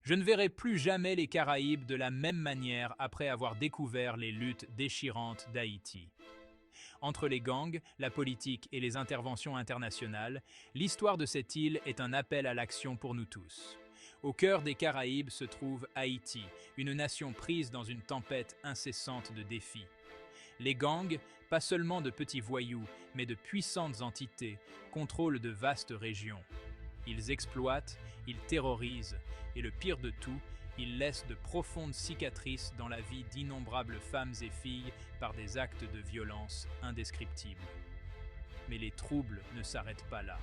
Je ne verrai plus jamais les Caraïbes de la même manière après avoir découvert les luttes déchirantes d'Haïti. Entre les gangs, la politique et les interventions internationales, l'histoire de cette île est un appel à l'action pour nous tous. Au cœur des Caraïbes se trouve Haïti, une nation prise dans une tempête incessante de défis. Les gangs, pas seulement de petits voyous, mais de puissantes entités, contrôlent de vastes régions. Ils exploitent, ils terrorisent, et le pire de tout, ils laissent de profondes cicatrices dans la vie d'innombrables femmes et filles par des actes de violence indescriptibles. Mais les troubles ne s'arrêtent pas là.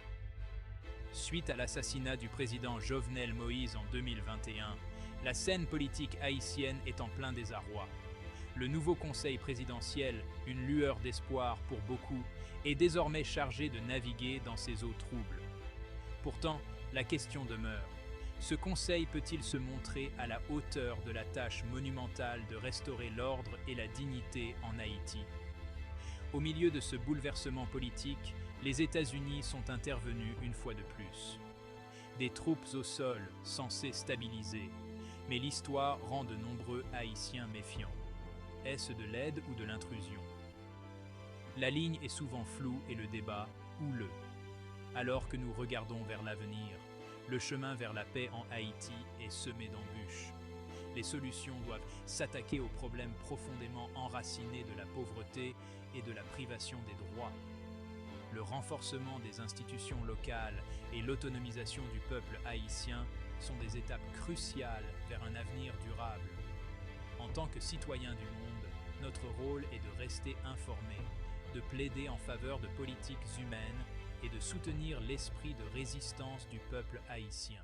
Suite à l'assassinat du président Jovenel Moïse en 2021, la scène politique haïtienne est en plein désarroi. Le nouveau conseil présidentiel, une lueur d'espoir pour beaucoup, est désormais chargé de naviguer dans ces eaux troubles. Pourtant, la question demeure. Ce conseil peut-il se montrer à la hauteur de la tâche monumentale de restaurer l'ordre et la dignité en Haïti? Au milieu de ce bouleversement politique, les États-Unis sont intervenus une fois de plus. Des troupes au sol censées stabiliser, mais l'histoire rend de nombreux Haïtiens méfiants. Est-ce de l'aide ou de l'intrusion? La ligne est souvent floue et le débat houleux. Alors que nous regardons vers l'avenir, le chemin vers la paix en Haïti est semé d'embûches. Les solutions doivent s'attaquer aux problèmes profondément enracinés de la pauvreté et de la privation des droits. Le renforcement des institutions locales et l'autonomisation du peuple haïtien sont des étapes cruciales vers un avenir durable. En tant que citoyens du monde, notre rôle est de rester informés, de plaider en faveur de politiques humaines et de soutenir l'esprit de résistance du peuple haïtien.